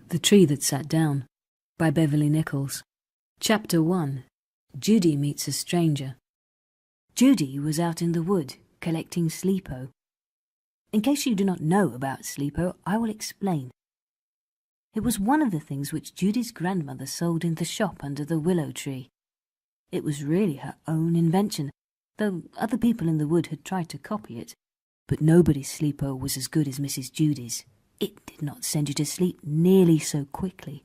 The Tree That Sat Down by Beverley Nichols. Chapter 1. Judy Meets a Stranger. Judy was out in the wood collecting sleepo. In case you do not know about sleepo, I will explain. It was one of the things which Judy's grandmother sold in the shop under the willow tree. It was really her own invention, though other people in the wood had tried to copy it. But nobody's sleepo was as good as Mrs. Judy's. It did not send you to sleep nearly so quickly,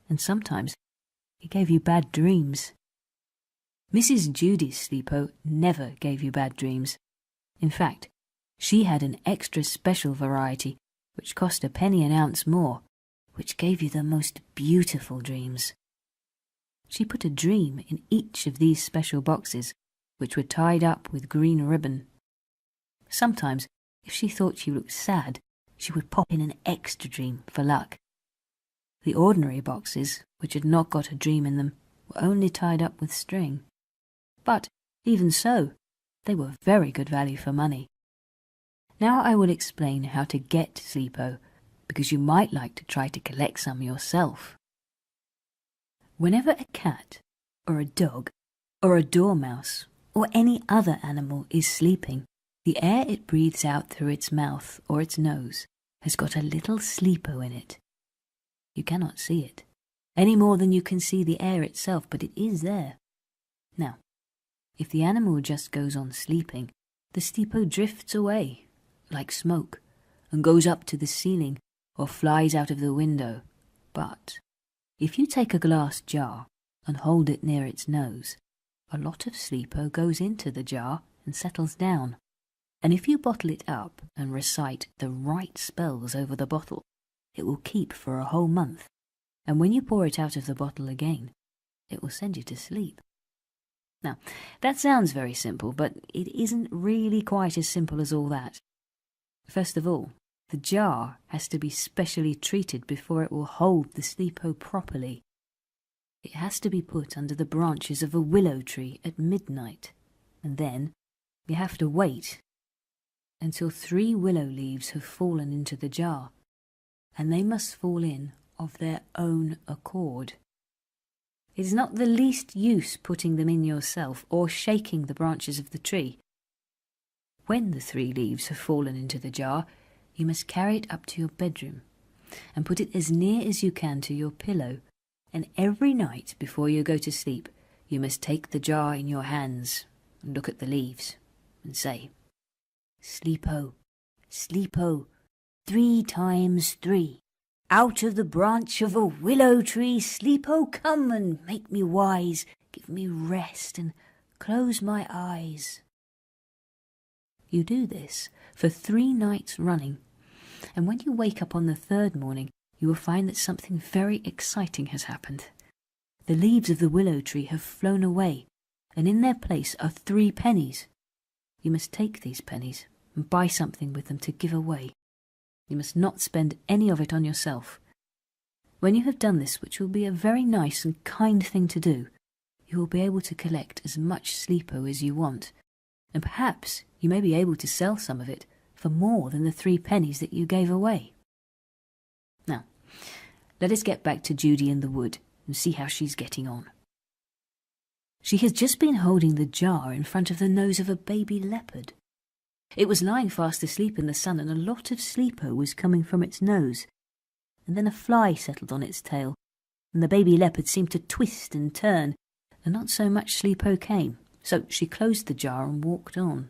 and sometimes it gave you bad dreams. Mrs. Judy's sleepo never gave you bad dreams. In fact, she had an extra special variety which cost a penny an ounce more, which gave you the most beautiful dreams. She put a dream in each of these special boxes, which were tied up with green ribbon. Sometimes, if she thought you looked sad, she would pop in an extra dream for luck. The ordinary boxes, which had not got a dream in them, were only tied up with string. But, even so, they were very good value for money. Now I will explain how to get sleepo, because you might like to try to collect some yourself. Whenever a cat, or a dog, or a dormouse, or any other animal is sleeping, the air it breathes out through its mouth or its nose has got a little sleepo in it. You cannot see it, any more than you can see the air itself, but it is there. Now, if the animal just goes on sleeping, the sleepo drifts away, like smoke, and goes up to the ceiling or flies out of the window. But if you take a glass jar and hold it near its nose, a lot of sleepo goes into the jar and settles down. And if you bottle it up and recite the right spells over the bottle, it will keep for a whole month, and when you pour it out of the bottle again, it will send you to sleep. Now, that sounds very simple, but it isn't really quite as simple as all that. First of all, the jar has to be specially treated before it will hold the sleepo properly. It has to be put under the branches of a willow tree at midnight, and then you have to wait until 3 willow leaves have fallen into the jar, and they must fall in of their own accord. It is not the least use putting them in yourself or shaking the branches of the tree. When the 3 leaves have fallen into the jar, you must carry it up to your bedroom and put it as near as you can to your pillow, and every night before you go to sleep, you must take the jar in your hands and look at the leaves and say, "Sleepo, sleepo, 3 times 3. Out of the branch of a willow tree, sleepo, come and make me wise, give me rest and close my eyes." You do this for 3 nights running, and when you wake up on the 3rd morning, you will find that something very exciting has happened. The leaves of the willow tree have flown away, and in their place are 3 pennies. You must take these pennies and buy something with them to give away. You must not spend any of it on yourself. When you have done this, which will be a very nice and kind thing to do, you will be able to collect as much sleepo as you want, and perhaps you may be able to sell some of it for more than the 3 pennies that you gave away. Now, let us get back to Judy in the wood and see how she's getting on. She has just been holding the jar in front of the nose of a baby leopard. It was lying fast asleep in the sun, and a lot of sleepo was coming from its nose. And then a fly settled on its tail, and the baby leopard seemed to twist and turn, and not so much sleepo came. So she closed the jar and walked on.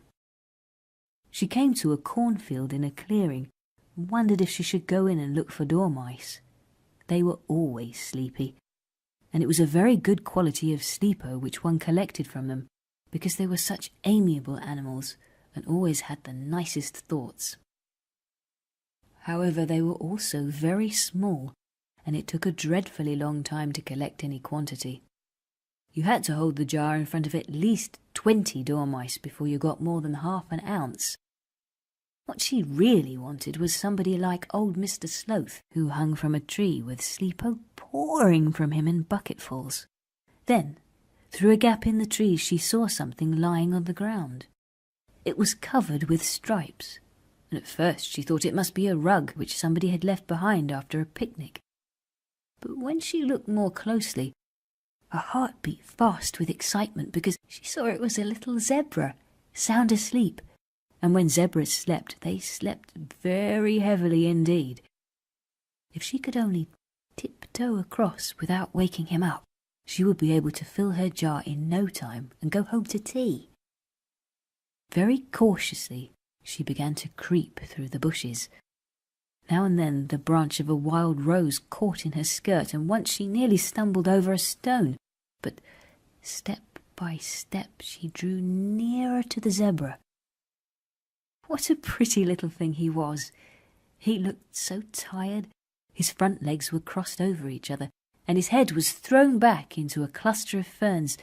She came to a cornfield in a clearing, and wondered if she should go in and look for dormice. They were always sleepy, and it was a very good quality of sleepo which one collected from them, because they were such amiable animals and always had the nicest thoughts. However, they were also very small, and it took a dreadfully long time to collect any quantity. You had to hold the jar in front of at least 20 dormice before you got more than half an ounce. What she really wanted was somebody like old Mr. Sloth, who hung from a tree with sleepo pouring from him in bucketfuls. Then, through a gap in the tree, she saw something lying on the ground. It was covered with stripes, and at first she thought it must be a rug which somebody had left behind after a picnic. But when she looked more closely, her heart beat fast with excitement because she saw it was a little zebra, sound asleep. And when zebras slept, they slept very heavily indeed. If she could only tiptoe across without waking him up, she would be able to fill her jar in no time and go home to tea. Very cautiously, she began to creep through the bushes. Now and then the branch of a wild rose caught in her skirt, and once she nearly stumbled over a stone. But step by step she drew nearer to the zebra. What a pretty little thing he was! He looked so tired. His front legs were crossed over each other, and his head was thrown back into a cluster of ferns.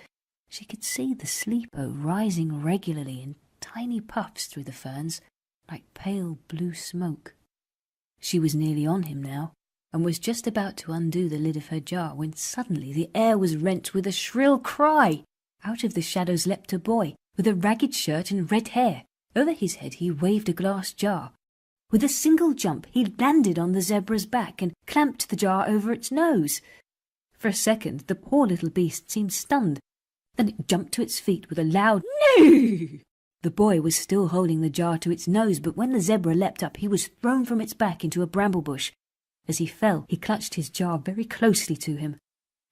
She could see the sleepo rising regularly in tiny puffs through the ferns, like pale blue smoke. She was nearly on him now, and was just about to undo the lid of her jar when suddenly the air was rent with a shrill cry. Out of the shadows leapt a boy, with a ragged shirt and red hair. Over his head he waved a glass jar. With a single jump he landed on the zebra's back and clamped the jar over its nose. For a second the poor little beast seemed stunned. Then it jumped to its feet with a loud "No!" The boy was still holding the jar to its nose, but when the zebra leapt up he was thrown from its back into a bramble bush. As he fell, he clutched his jar very closely to him.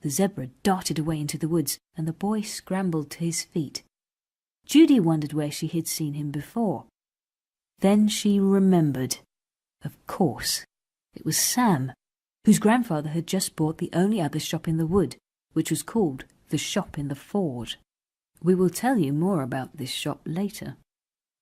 The zebra darted away into the woods, and the boy scrambled to his feet. Judy wondered where she had seen him before. Then she remembered. Of course, it was Sam, whose grandfather had just bought the only other shop in the wood, which was called the Shop in the Ford. We will tell you more about this shop later.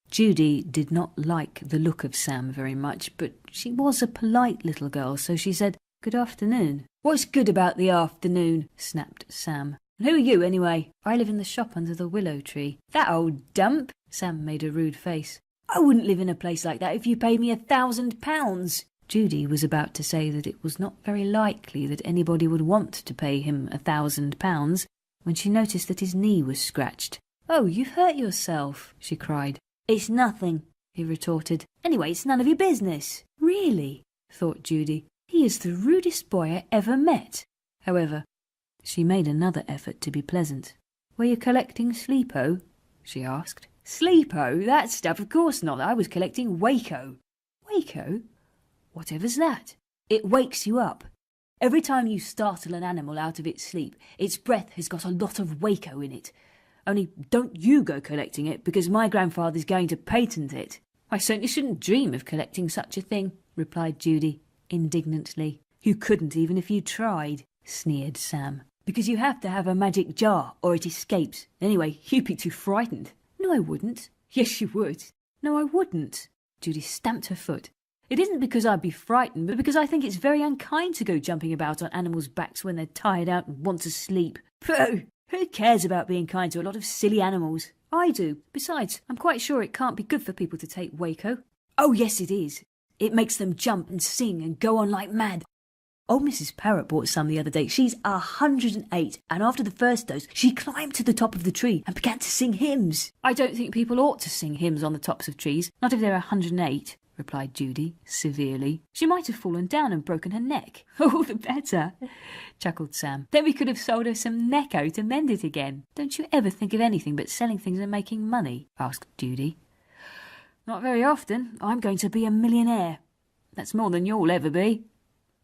Judy did not like the look of Sam very much, but she was a polite little girl, so she said, "Good afternoon." "What's good about the afternoon?" snapped Sam. "And who are you, anyway?" "I live in the shop under the willow tree." "That old dump!" Sam made a rude face. "I wouldn't live in a place like that if you paid me £1,000. Judy was about to say that it was not very likely that anybody would want to pay him £1,000 when she noticed that his knee was scratched. "Oh, you've hurt yourself," she cried. "It's nothing," he retorted. "Anyway, it's none of your business." "Really?" thought Judy. "He is the rudest boy I ever met." However, she made another effort to be pleasant. "Were you collecting Sleepo?" she asked. "Sleepo? That stuff? Of course not. I was collecting Waco." "Waco? Whatever's that?" "It wakes you up. Every time you startle an animal out of its sleep, its breath has got a lot of Waco in it. Only don't you go collecting it, because my grandfather's going to patent it." "I certainly shouldn't dream of collecting such a thing," replied Judy indignantly. "You couldn't even if you tried," sneered Sam. "Because you have to have a magic jar or it escapes. Anyway, you'd be too frightened." "No, I wouldn't." "Yes, you would." "No, I wouldn't." Judy stamped her foot. "It isn't because I'd be frightened, but because I think it's very unkind to go jumping about on animals' backs when they're tired out and want to sleep. Pooh! Who cares about being kind to a lot of silly animals? I do. Besides, I'm quite sure it can't be good for people to take Waco." "Oh, yes, it is. It makes them jump and sing and go on like mad. Old Mrs. Parrot bought some the other day. She's 108, and after the first dose, she climbed to the top of the tree and began to sing hymns." "I don't think people ought to sing hymns on the tops of trees, not if they're 108, replied Judy severely. "She might have fallen down and broken her neck." "All the better," chuckled Sam. "Then we could have sold her some Necco to mend it again." "Don't you ever think of anything but selling things and making money?" asked Judy. "Not very often. I'm going to be a millionaire. That's more than you'll ever be.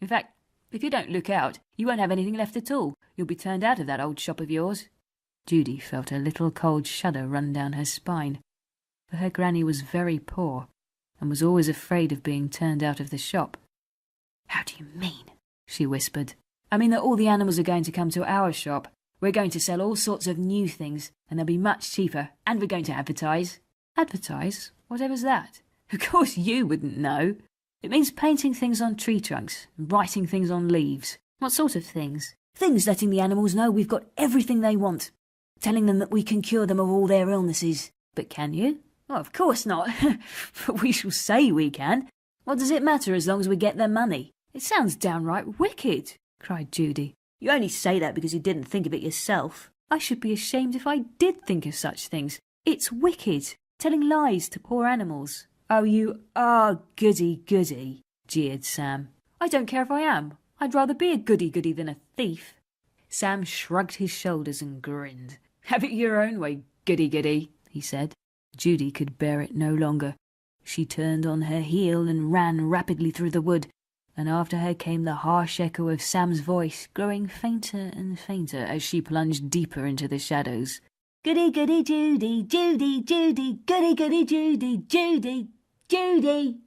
In fact, if you don't look out, you won't have anything left at all. You'll be turned out of that old shop of yours." Judy felt a little cold shudder run down her spine, for her granny was very poor and was always afraid of being turned out of the shop. "How do you mean?" she whispered. "I mean that all the animals are going to come to our shop. We're going to sell all sorts of new things, and they'll be much cheaper, and we're going to advertise." "Advertise? Whatever's that?" "Of course you wouldn't know. It means painting things on tree trunks and writing things on leaves." "What sort of things?" "Things letting the animals know we've got everything they want, telling them that we can cure them of all their illnesses." "But can you?" "Oh, of course not. But we shall say we can. What does it matter as long as we get their money?" "It sounds downright wicked," cried Judy. "You only say that because you didn't think of it yourself." "I should be ashamed if I did think of such things. It's wicked, telling lies to poor animals." "Oh, you are goody-goody," jeered Sam. "I don't care if I am. I'd rather be a goody-goody than a thief." Sam shrugged his shoulders and grinned. "Have it your own way, goody-goody," he said. Judy could bear it no longer. She turned on her heel and ran rapidly through the wood, and after her came the harsh echo of Sam's voice, growing fainter and fainter as she plunged deeper into the shadows. "Goody-goody Judy, Judy, Judy, goody-goody Judy, Judy, Judy."